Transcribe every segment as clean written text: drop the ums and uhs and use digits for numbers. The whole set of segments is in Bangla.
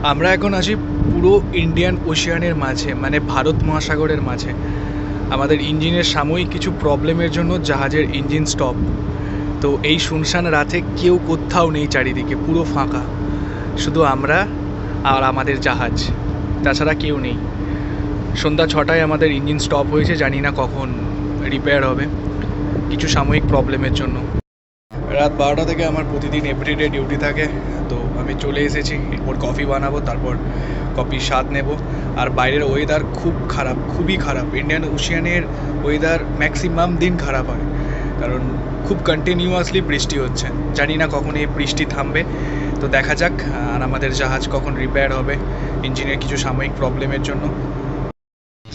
আমরা এখন আছি পুরো ইন্ডিয়ান ওশিয়ানের মাঝে, মানে ভারত মহাসাগরের মাঝে। আমাদের ইঞ্জিনের সাময়িক কিছু প্রবলেমের জন্য জাহাজের ইঞ্জিন স্টপ। তো এই শুনশান রাতে কেউ কোথাও নেই, চারিদিকে পুরো ফাঁকা, শুধু আমরা আর আমাদের জাহাজ, তাছাড়া কেউ নেই। সন্ধ্যা 6টায় আমাদের ইঞ্জিন স্টপ হয়েছে, জানি না কখন রিপেয়ার হবে, কিছু সাময়িক প্রবলেমের জন্য। রাত 12টা থেকে আমার প্রতিদিন এভরিডে ডিউটি থাকে, তো আমি চলে এসেছি। এরপর কফি বানাবো, তারপর কফির স্বাদ নেব। আর বাইরের ওয়েদার খুব খারাপ, খুবই খারাপ। ইন্ডিয়ান ওশিয়ানের ওয়েদার ম্যাক্সিমাম দিন খারাপ হয়, কারণ খুব কন্টিনিউয়াসলি বৃষ্টি হচ্ছে। জানি না কখন এই বৃষ্টি থামবে, তো দেখা যাক। আর আমাদের জাহাজ কখন রিপেয়ার হবে ইঞ্জিনের কিছু সাময়িক প্রবলেমের জন্য,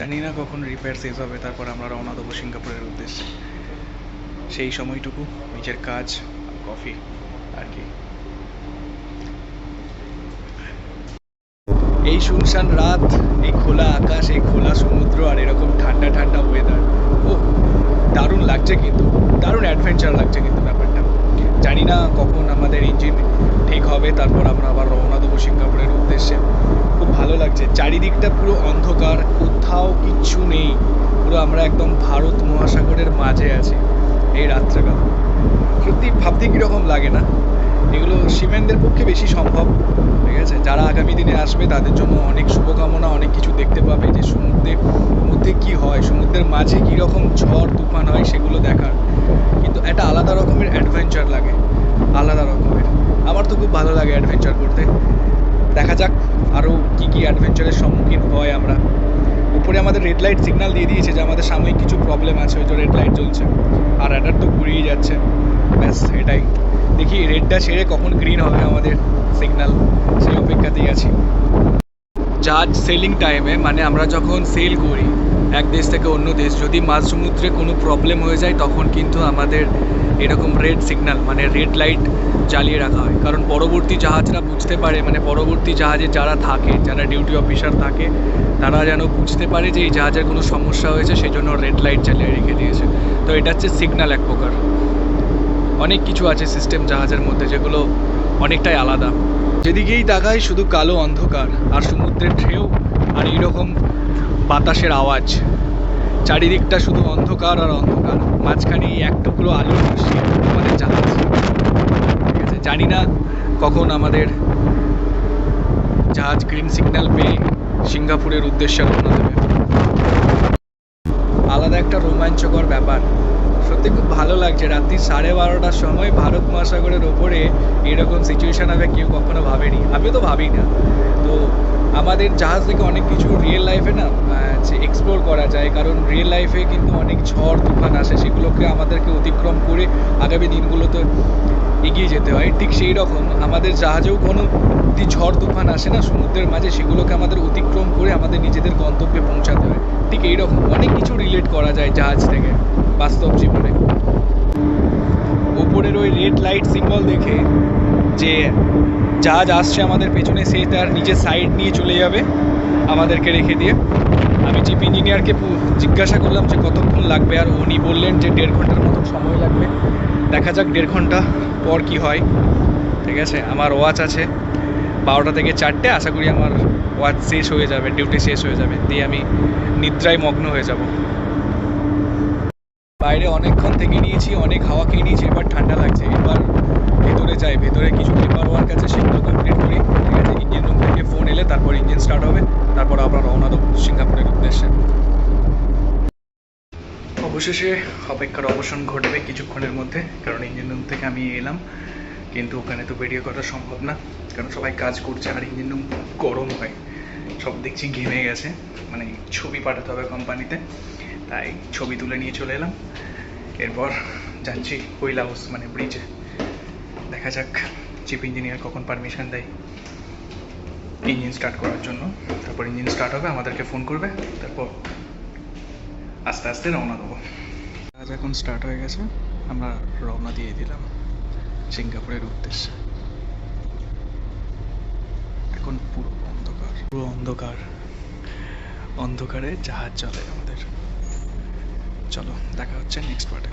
জানি না কখন রিপেয়ার শেষ হবে। তারপর আমরা রওনা দেবো সিঙ্গাপুরের উদ্দেশ্যে। সেই সময়টুকু নিজের কাজ, কফি আর কি। এই শুনশান রাত, এই খোলা আকাশ, এই খোলা সমুদ্র, আর এরকম ঠান্ডা ঠান্ডা ওয়েদার, ও দারুণ লাগছে, কিন্তু দারুণ অ্যাডভেঞ্চার লাগছে কিন্তু ব্যাপারটা। জানি না কখন আমাদের ইঞ্জিন ঠিক হবে, তারপর আমরা আবার রওনা দেবো সিঙ্গাপুরের উদ্দেশ্যে। খুব ভালো লাগছে, চারিদিকটা পুরো অন্ধকার, কোথাও কিচ্ছু নেই, পুরো আমরা একদম ভারত মহাসাগরের মাঝে আছি এই রাত্রেবেলা। সত্যি ভাবতে কীরকম লাগে না? এগুলো সিমেন্টদের পক্ষে বেশি সম্ভব, ঠিক আছে? যারা আগামী দিনে আসবে তাদের জন্য অনেক শুভকামনা, অনেক কিছু দেখতে পাবে যে সমুদ্রের মধ্যে কী হয়, সমুদ্রের মাঝে কীরকম ঝড় তুফান হয় সেগুলো দেখার। কিন্তু একটা আলাদা রকমের অ্যাডভেঞ্চার লাগে, আলাদা রকমের। আমার তো খুব ভালো লাগে অ্যাডভেঞ্চার করতে। দেখা যাক আরও কী কী অ্যাডভেঞ্চারের সম্মুখীন হয় আমরা। উপরে আমাদের রেড লাইট সিগন্যাল দিয়ে দিয়েছে যে আমাদের সাময়িক কিছু প্রবলেম আছে, ওই যে রেড লাইট জ্বলছে, আর রাডার তো ঘুরিয়ে যাচ্ছে। ব্যাস এটাই, দেখি রেডটা ছেড়ে কখন গ্রিন হবে আমাদের সিগন্যাল, সেই অপেক্ষাতেই আছি। জাহাজ সেলিং টাইমে, মানে আমরা যখন সেল করি এক দেশ থেকে অন্য দেশ, যদি মাঝ সমুদ্রে কোনো প্রবলেম হয়ে যায় তখন কিন্তু আমাদের এরকম রেড সিগন্যাল, মানে রেড লাইট জ্বালিয়ে রাখা হয়, কারণ পরবর্তী জাহাজরা বুঝতে পারে, মানে পরবর্তী জাহাজে যারা থাকে, যারা ডিউটি অফিসার থাকে, তারা যেন বুঝতে পারে যে এই জাহাজের কোনো সমস্যা হয়েছে, সেই জন্য রেড লাইট জ্বালিয়ে রেখে দিয়েছে। তো এটা হচ্ছে সিগন্যাল এক প্রকার। অনেক কিছু আছে সিস্টেম জাহাজের মধ্যে যেগুলো অনেকটাই আলাদা। যেদিকেই তাকাই শুধু কালো অন্ধকার আর সমুদ্রের ঢেউ আর এইরকম বাতাসের আওয়াজ, চারিদিকটা শুধু অন্ধকার আর অন্ধকার। মাঝখানে এক টুকরো আলোর রশ্মি আমাদের জাহাজ, ঠিক আছে? জানি না কখন আমাদের জাহাজ গ্রিন সিগন্যাল পেয়ে সিঙ্গাপুরের উদ্দেশ্যে রওনা দেবে। আলাদা একটা রোমাঞ্চকর ব্যাপার, সত্যি খুব ভালো লাগছে। রাত্রি 12:30টার সময় ভারত মহাসাগরের ওপরে এরকম সিচুয়েশান হবে কেউ কখনো ভাবেনি, আমিও তো ভাবি না। তো আমাদের জাহাজ থেকে অনেক কিছু রিয়েল লাইফে না এক্সপ্লোর করা যায়, কারণ রিয়েল লাইফে কিন্তু অনেক ঝড় তুফান আসে, সেগুলোকে আমাদেরকে অতিক্রম করে আগামী দিনগুলোতে এগিয়ে যেতে হয়। ঠিক সেই রকম আমাদের জাহাজেও কোনো যদি ঝড় তুফান আসে না সমুদ্রের মাঝে, সেগুলোকে আমাদের অতিক্রম করে আমাদের নিজেদের গন্তব্যে পৌঁছাতে হয়। ঠিক এইরকম অনেক কিছু রিলেট করা যায় জাহাজ থেকে বাস্তব জীবনে। উপরের ওই রেড লাইট সিম্বল দেখে যে জাহাজ আসছে আমাদের পেছনে, সে তার নিজের সাইড নিয়ে চলে যাবে আমাদেরকে রেখে দিয়ে। আমি চিফ ইঞ্জিনিয়ারকে জিজ্ঞাসা করলাম যে কতক্ষণ লাগবে, আর উনি বললেন যে 1.5 ঘন্টার মতো সময় লাগবে। দেখা যাক 1.5 ঘন্টা পর কি হয়, ঠিক আছে? আমার ওয়াচ আছে 12টা থেকে 4টে, আশা করি আমার ওয়াচ শেষ হয়ে যাবে, ডিউটি শেষ হয়ে যাবে, দিয়ে আমি নিদ্রায় মগ্ন হয়ে যাব। বাইরে অনেকক্ষণ থেকে নিয়েছি, অনেক হাওয়া খেয়ে নিয়েছি, এবার ঠান্ডা লাগছে। এবার ভেতরে যাই, ভেতরে কিছু পেপার ওয়ার্ক আছে, সেগুলো কমপ্লিট করি, ঠিক আছে? ইঞ্জিন রুম থেকে ফোন এলে তারপর ইঞ্জিন স্টার্ট হবে, তারপর আবার রওনা দেবো সিঙ্গাপুরের উদ্দেশ্যে। অবশেষে অপেক্ষার অবসান ঘটবে কিছুক্ষণের মধ্যে, কারণ ইঞ্জিন রুম থেকে আমি এলাম, কিন্তু ওখানে তো ভিডিও করা সম্ভব না, কারণ সবাই কাজ করছে আর ইঞ্জিন রুম গরম হয়, সব দেখছি ঘেমে গেছে, মানে ছবি পাঠাতে হবে কোম্পানিতে, তাই ছবি তুলে নিয়ে চলে এলাম। এরপর যাচ্ছি হুইল হাউস, মানে ব্রিজে। দেখা যাক চিফ ইঞ্জিনিয়ার কখন পারমিশন দেয় ইঞ্জিন স্টার্ট করার জন্য। তারপর ইঞ্জিন স্টার্ট হবে, আমাদেরকে ফোন করবে, তারপর আস্তে আস্তে রওনা দেবো। কাজ এখন স্টার্ট হয়ে গেছে, আমরা রওনা দিয়ে দিলাম সিঙ্গাপুরের উদ্দেশ্যে। এখন পুরো অন্ধকার, পুরো অন্ধকার, অন্ধকারে জাহাজ চলে আমাদের। চলো দেখা হচ্ছে নেক্সট পার্টে।